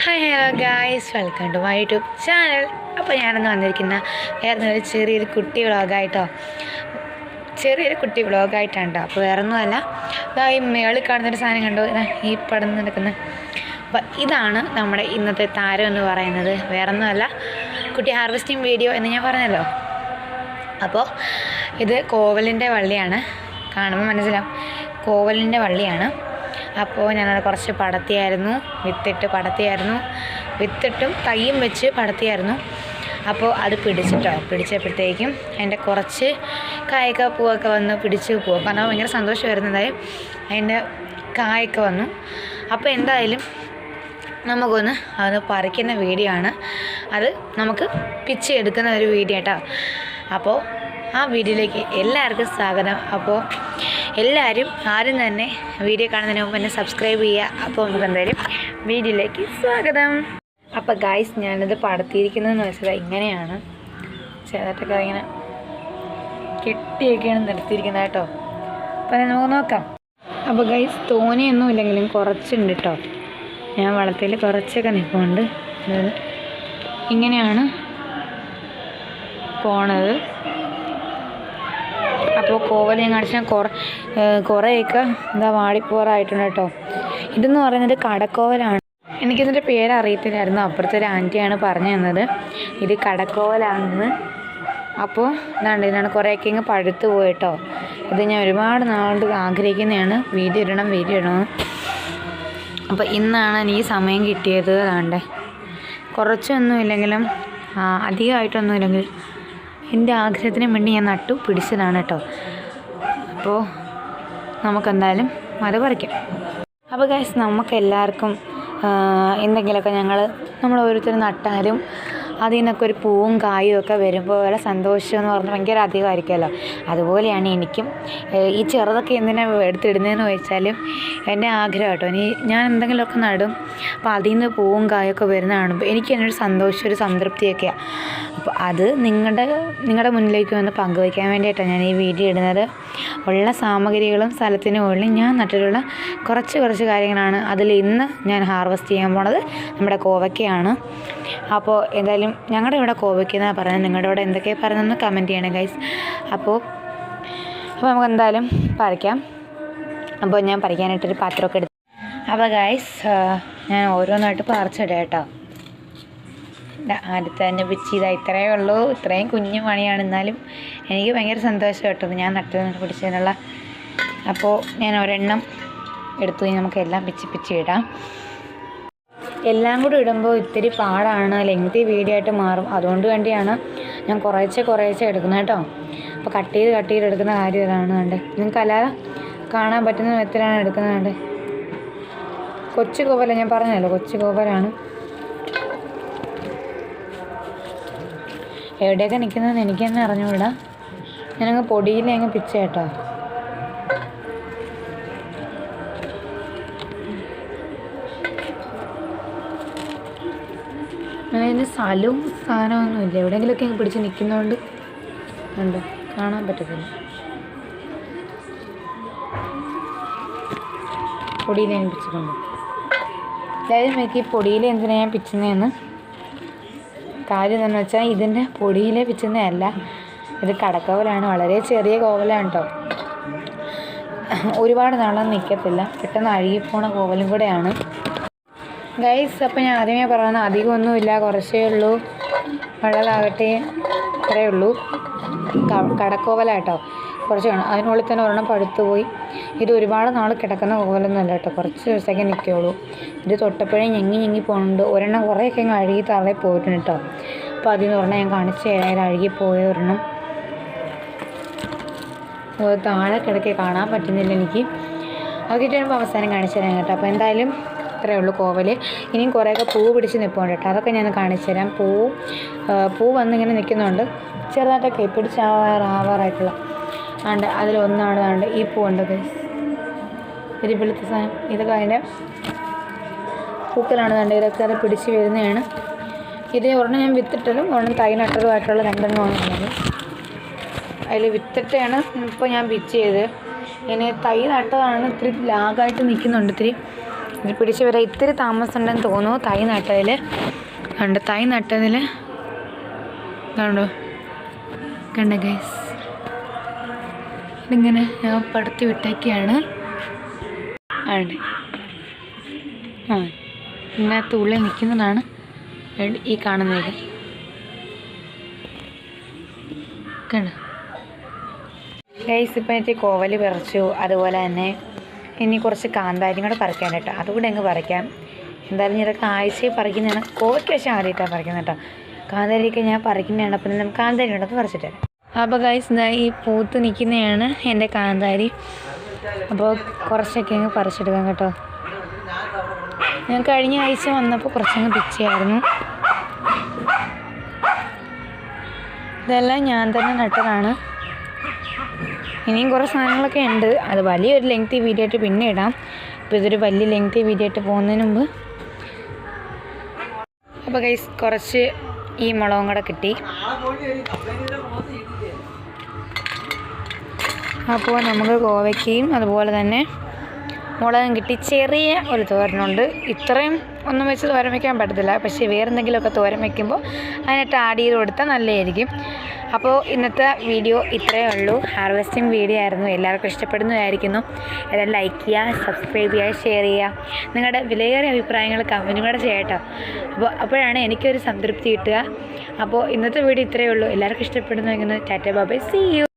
Hi hello guys, welcome to my YouTube channel. അപ്പോൾ ഞാനൊന്ന് വന്നിരിക്കുന്ന വേറെ ചെറിയൊരു കുട്ടി വ്ളോഗായിട്ടാണ് കേട്ടോ. അപ്പോൾ വേറെ ഒന്നുമല്ല, ഈ മേളിൽ കാണുന്നൊരു സാധനം കണ്ടോ, ഈ പടം നടക്കുന്നത്. അപ്പോൾ ഇതാണ് നമ്മുടെ ഇന്നത്തെ താരം എന്ന് പറയുന്നത്. വേറെ ഒന്നുമല്ല, കുട്ടി ഹാർവെസ്റ്റിംഗ് വീഡിയോ എന്ന് ഞാൻ പറഞ്ഞല്ലോ. അപ്പോൾ ഇത് കോവലിൻ്റെ വള്ളിയാണ്, കാണുമ്പോൾ മനസ്സിലാവും കോവലിൻ്റെ വള്ളിയാണ്. അപ്പോൾ ഞാനത് കുറച്ച് വിത്തിട്ടും തൈയും വെച്ച് പടത്തിയായിരുന്നു. അപ്പോൾ അത് പിടിച്ചപ്പോഴത്തേക്കും എൻ്റെ കുറച്ച് കായൊക്കെ പൂവൊക്കെ വന്ന് പിടിച്ച് പോവുക, കാരണം ഭയങ്കര സന്തോഷമായിരുന്നു. എന്തായാലും അതിൻ്റെ കായൊക്കെ വന്നു. അപ്പോൾ എന്തായാലും നമുക്കൊന്ന് അത് പറിക്കുന്ന വീഡിയോ ആണ്, അത് നമുക്ക് പിച്ചി എടുക്കുന്ന ഒരു വീഡിയോ കേട്ടോ. അപ്പോൾ ആ വീഡിയോയിലേക്ക് എല്ലാവർക്കും സ്വാഗതം. അപ്പോൾ എല്ലാവരും ആരും തന്നെ വീഡിയോ കാണുന്നതിന് മുമ്പ് എന്നെ സബ്സ്ക്രൈബ് ചെയ്യുക. അപ്പോൾ നമുക്ക് എന്തായാലും വീഡിയോയിലേക്ക് സ്വാഗതം. അപ്പോൾ ഗായ്സ്, ഞാനിത് പടത്തിയിരിക്കുന്നതെന്ന് വെച്ചാൽ ഇങ്ങനെയാണ്, ചെറുതായിട്ടൊക്കെ ഇങ്ങനെ കെട്ടിയൊക്കെയാണ് നിർത്തിയിരിക്കുന്നത് കേട്ടോ. അപ്പോൾ നമുക്ക് നോക്കാം. അപ്പോൾ ഗായ്സ്, തോനെയൊന്നും ഇല്ലെങ്കിലും കുറച്ചുണ്ട് കേട്ടോ. ഞാൻ വളത്തിൽ കുറച്ചൊക്കെ നിൽക്കുന്നുണ്ട്. ഇങ്ങനെയാണ് പോണത്. അപ്പോൾ കോവൽ ഞാൻ കാണിച്ചാൽ കുറേയൊക്കെ വാടിപ്പോറായിട്ടുണ്ട് കേട്ടോ. ഇതെന്ന് പറയുന്നത് കടക്കോവലാണ്. എനിക്കിതിൻ്റെ പേരറിയത്തില്ലായിരുന്നു. അപ്പുറത്തെ ഒരു ആൻറ്റിയാണ് പറഞ്ഞു തന്നത് ഇത് കടക്കോവലാണെന്ന്. അപ്പോൾ ഇതാണ് കുറേയൊക്കെ ഇങ്ങ് പഴുത്ത് പോയിട്ടോ. ഇത് ഞാൻ ഒരുപാട് നാളുകൊണ്ട് ആഗ്രഹിക്കുന്നതാണ്, വീഡിയോ ഇടണം. അപ്പോൾ ഇന്നാണ് എനിക്ക് സമയം കിട്ടിയത്. അതാണ്ടേ കുറച്ചൊന്നും ഇല്ലെങ്കിലും അധികമായിട്ടൊന്നും ഇല്ലെങ്കിലും എൻ്റെ ആഗ്രഹത്തിന് വേണ്ടി ഞാൻ നട്ടു പിടിച്ചതാണ് കേട്ടോ. അപ്പോൾ നമുക്കെന്തായാലും അത് പറിക്കാം. അപ്പോൾ ഗൈസ്, നമുക്കെല്ലാവർക്കും എന്തെങ്കിലുമൊക്കെ നമ്മൾ ഓരോരുത്തരും നട്ടാലും അതിൽ നിന്നൊക്കെ ഒരു പൂവും കായും ഒക്കെ വരുമ്പോൾ വളരെ സന്തോഷം എന്ന് പറഞ്ഞാൽ ഭയങ്കര അധികമായിരിക്കുമല്ലോ. അതുപോലെയാണ് എനിക്കും. ഈ ചെറുതൊക്കെ എന്തിനാണ് എടുത്തിടുന്നതെന്ന് ചോദിച്ചാലും എൻ്റെ ആഗ്രഹം കേട്ടോ. ഞാൻ എന്തെങ്കിലുമൊക്കെ നടും, അപ്പോൾ അതിൽ നിന്ന് പൂവും കായൊക്കെ വരുന്ന കാണുമ്പോൾ എനിക്ക് എന്നൊരു സന്തോഷം, ഒരു സംതൃപ്തിയൊക്കെയാണ്. അപ്പോൾ അത് നിങ്ങളുടെ മുന്നിലേക്ക് വന്ന് പങ്കുവയ്ക്കാൻ വേണ്ടിയിട്ടാണ് ഞാൻ ഈ വീഡിയോ ഇടുന്നത്. ഉള്ള സാമഗ്രികളും സ്ഥലത്തിന് മുകളിൽ ഞാൻ നട്ടിട്ടുള്ള കുറച്ച് കാര്യങ്ങളാണ്. അതിൽ ഇന്ന് ഞാൻ ഹാർവെസ്റ്റ് ചെയ്യാൻ പോണത് നമ്മുടെ കോവയ്ക്കയാണ്. അപ്പോൾ എന്തായാലും ഞങ്ങളുടെ ഇവിടെ കോവയ്ക്ക എന്നാണ് പറയുന്നത്. നിങ്ങളുടെ ഇവിടെ എന്തൊക്കെയാണ് പറയുന്നതെന്ന് കമൻറ്റ് ചെയ്യണം ഗൈസ്. അപ്പോൾ നമുക്ക് എന്തായാലും പറിക്കാം. അപ്പോൾ ഞാൻ പറിക്കാനായിട്ടൊരു പാത്രമൊക്കെ എടുത്തു. അപ്പോൾ ഗൈസ്, ഞാൻ ഓരോന്നായിട്ട് പറിച്ചിടാം കേട്ടോ. അടുത്ത് തന്നെ പിച്ച് ചെയ്താൽ ഇത്രയേ ഉള്ളൂ. ഇത്രയും കുഞ്ഞു പണിയാണ്, എന്നാലും എനിക്ക് ഭയങ്കര സന്തോഷം കേട്ടോ ഞാൻ നട്ട് പിടിച്ചതിനുള്ള. അപ്പോൾ ഞാൻ ഒരെണ്ണം എടുത്തു, നമുക്കെല്ലാം പിച്ച് ഇടാം. എല്ലാം കൂടി ഇടുമ്പോൾ ഇത്തിരി പാടാണ്, ലെങ്തി വീഡിയോ ആയിട്ട് മാറും. അതുകൊണ്ട് വേണ്ടിയാണ് ഞാൻ കുറേശ്ശെ എടുക്കുന്നത് കേട്ടോ. അപ്പോൾ കട്ട് ചെയ്ത് എടുക്കുന്ന കാര്യം ഇതാണ്. കണ്ടേ, നിങ്ങൾക്ക് അല്ലാതെ കാണാൻ പറ്റുന്ന വിധത്തിലാണ് എടുക്കുന്നത്. കണ്ടേ, കൊച്ചു കോവല, ഞാൻ പറഞ്ഞല്ലോ കൊച്ചു കോവലാണ്. എവിടെയൊക്കെ നിൽക്കുന്നതെന്ന് എനിക്ക് തന്നെ അറിഞ്ഞുകൂടാ. ഞാനങ്ങ് പൊടിയിലങ്ങ് പിച്ച കേട്ടോ. അതിന് സാധനമൊന്നുമില്ല, എവിടെയെങ്കിലുമൊക്കെ അങ്ങ് പിടിച്ച് നിൽക്കുന്നതുകൊണ്ട് ഉണ്ട്, കാണാൻ പറ്റത്തില്ല. പൊടിയിൽ ഞാൻ പിച്ചിട്ടുണ്ട്. അതായത് എനിക്ക് ഈ പൊടിയിൽ എന്തിനാണ് ഞാൻ പിച്ചുന്നതെന്ന് കാര്യം എന്താണെന്ന് വെച്ചാൽ, ഇതിൻ്റെ പൊടിയിലെ പിച്ചുന്നതല്ല, ഇത് കടക്കോവലാണ്. വളരെ ചെറിയ കോവലാണ് കേട്ടോ. ഒരുപാട് നാളൊന്നും നിൽക്കത്തില്ല, പെട്ടെന്ന് അഴുകിപ്പോണ കോവലും കൂടെയാണ് ഗൈസ്. അപ്പോൾ ഞാൻ ആദ്യമേ പറയുന്നത് അധികമൊന്നുമില്ല, കുറച്ചേ ഉള്ളൂ. വെള്ളതാകട്ടെ, ഇത്രയേ ഉള്ളൂ. കടക്കോവലാട്ടോ, കുറച്ച് വേണം. അതിനുള്ളിൽ തന്നെ ഒരെണ്ണം പഴുത്തു പോയി. ഇത് ഒരുപാട് നാൾ കിടക്കുന്ന കോവലൊന്നും അല്ല കേട്ടോ, കുറച്ച് ദിവസമൊക്കെ നിൽക്കുകയുള്ളൂ. ഇത് തൊട്ടപ്പോഴേ ഞെങ്ങി പോകുന്നുണ്ട്. ഒരെണ്ണം കുറേയൊക്കെ അങ്ങ് അഴുകി തള്ളി പോയിട്ടുണ്ട് കേട്ടോ. അപ്പോൾ അതിൽ നിന്ന് ഒരെണ്ണം ഞാൻ കാണിച്ചു തരാം. അഴുകിപ്പോയ ഒരെണ്ണം താഴെ കിടക്കെ കാണാൻ പറ്റുന്നില്ല എനിക്ക്. അതൊക്കെ ഇട്ടുമ്പോൾ അവസാനം കാണിച്ചു തരാം കേട്ടോ. അപ്പോൾ എന്തായാലും ഇത്രയേ ഉള്ളൂ കോവൽ. ഇനിയും കുറേയൊക്കെ പൂ പിടിച്ച് നിൽപ്പുണ്ട് കേട്ടോ, അതൊക്കെ ഞാൻ കാണിച്ചു തരാം. പൂ വന്നിങ്ങനെ നിൽക്കുന്നുണ്ട്, ചെറുതായിട്ടൊക്കെ പിടിച്ചാവാറായിട്ടുള്ള ആണ്ട്. അതിലൊന്നാണ് ആണ്ട് ഈ പൂ ഉണ്ട് ഗൈസ്, ഒരു വെളുത്ത സാധനം. ഇതൊക്കെ അതിൻ്റെ പൂക്കളാണ് കണ്ട്. ഇതൊക്കെ അത് പിടിച്ച് വരുന്നതാണ്. ഇത് ഒരെണ്ണം ഞാൻ വിത്തിട്ടതും ഒരെണ്ണം തൈ നട്ടതുമായിട്ടുള്ള രണ്ടെണ്ണമാണ് ഉള്ളത്. അതിൽ വിത്തിട്ടാണ് ഇപ്പോൾ ഞാൻ പിച്ച് ചെയ്ത്. ഇനി തൈ നട്ടതാണ് ഇത്തിരി ലാഗായിട്ട് നിൽക്കുന്നുണ്ട്. ഇത്തിരി ഇത് പിടിച്ച് വരാൻ ഇത്തിരി താമസമുണ്ടെന്ന് തോന്നുന്നു. തൈ നട്ടതിൽ കണ്ടോ, തൈ നട്ടതിൽ കണ്ടോ കണ്ട ഗൈസ്, ഇതിങ്ങനെ ഞാൻ പടുത്തി വിട്ടേക്കാണ്. ആണ് ഇതിനകത്ത് ഉള്ളിൽ നിൽക്കുന്നതാണ് ഈ കാണുന്നത്. കണ്ടോ ഗൈസ്, ഇപ്പം എനിക്ക് കോവൽ പറിച്ചു. അതുപോലെ തന്നെ ഇനി കുറച്ച് കാന്താരിയും കൂടെ പറിക്കാൻ കേട്ടോ, അതുകൂടെ അങ്ങ് പറിക്കാം. എന്തായാലും ഇതൊക്കെ ആഴ്ചയിൽ പറിക്കുന്നതാണ്. കോവയ്ക്ക് പക്ഷേ ആദ്യമായിട്ടാണ് പറിക്കുന്നത് കേട്ടോ. കാന്താരിയൊക്കെ ഞാൻ പറിക്കുന്നതാണ്. അപ്പം നമുക്ക് കാന്താരി ഉണ്ടൊക്കെ പറിച്ചിട്ട് തരാം. അപ്പോൾ ഗൈസ്, ഇതാ ഈ പൂത്ത് നിൽക്കുന്നതാണ് എൻ്റെ കാന്താരി. അപ്പോൾ കുറച്ചൊക്കെ അങ്ങ് പറിച്ചെടുക്കാം കേട്ടോ. ഞാൻ കഴിഞ്ഞ ആഴ്ച വന്നപ്പോൾ കുറച്ചങ്ങ് പിച്ചയായിരുന്നു. ഇതെല്ലാം ഞാൻ തന്നെ നട്ടതാണ്. ഇനിയും കുറേ സാധനങ്ങളൊക്കെ ഉണ്ട്. അത് വലിയൊരു ലെങ്തി വീഡിയോ ആയിട്ട് പിന്നെ ഇടാം. അപ്പോൾ ഇതൊരു വലിയ ലെങ്തി വീഡിയോ ആയിട്ട് പോകുന്നതിന് മുമ്പ് അപ്പോൾ ഗൈസ് കുറച്ച് ഈ മുളകും കൂടെ കിട്ടി. അപ്പോൾ നമുക്ക് കോവയ്ക്കയും അതുപോലെ തന്നെ മുളകും കിട്ടി. ചെറിയ ഒരു തോരനുണ്ട്. ഇത്രയും ഒന്നും വെച്ച് തോരൻ വയ്ക്കാൻ പറ്റത്തില്ല. പക്ഷേ വേറെ എന്തെങ്കിലുമൊക്കെ തോരൻ വയ്ക്കുമ്പോൾ അതിനിട്ട് ആഡ് ചെയ്ത് കൊടുത്താൽ നല്ലതായിരിക്കും. അപ്പോൾ ഇന്നത്തെ വീഡിയോ ഇത്രയേ ഉള്ളൂ. ഹാർവെസ്റ്റിംഗ് വീഡിയോ ആയിരുന്നു. എല്ലാവർക്കും ഇഷ്ടപ്പെടുന്നതായിരിക്കുന്നു. എല്ലാം ലൈക്ക് ചെയ്യുക, സബ്സ്ക്രൈബ് ചെയ്യുക, ഷെയർ ചെയ്യുക. നിങ്ങളുടെ വിലയേറിയ അഭിപ്രായങ്ങൾ കമൻറ്റും കൂടെ ചെയ്യട്ടോ. അപ്പോഴാണ് എനിക്കൊരു സംതൃപ്തി കിട്ടുക. അപ്പോൾ ഇന്നത്തെ വീഡിയോ ഇത്രയേ ഉള്ളൂ. എല്ലാവർക്കും ഇഷ്ടപ്പെടുന്നു. Tata bye bye, see U.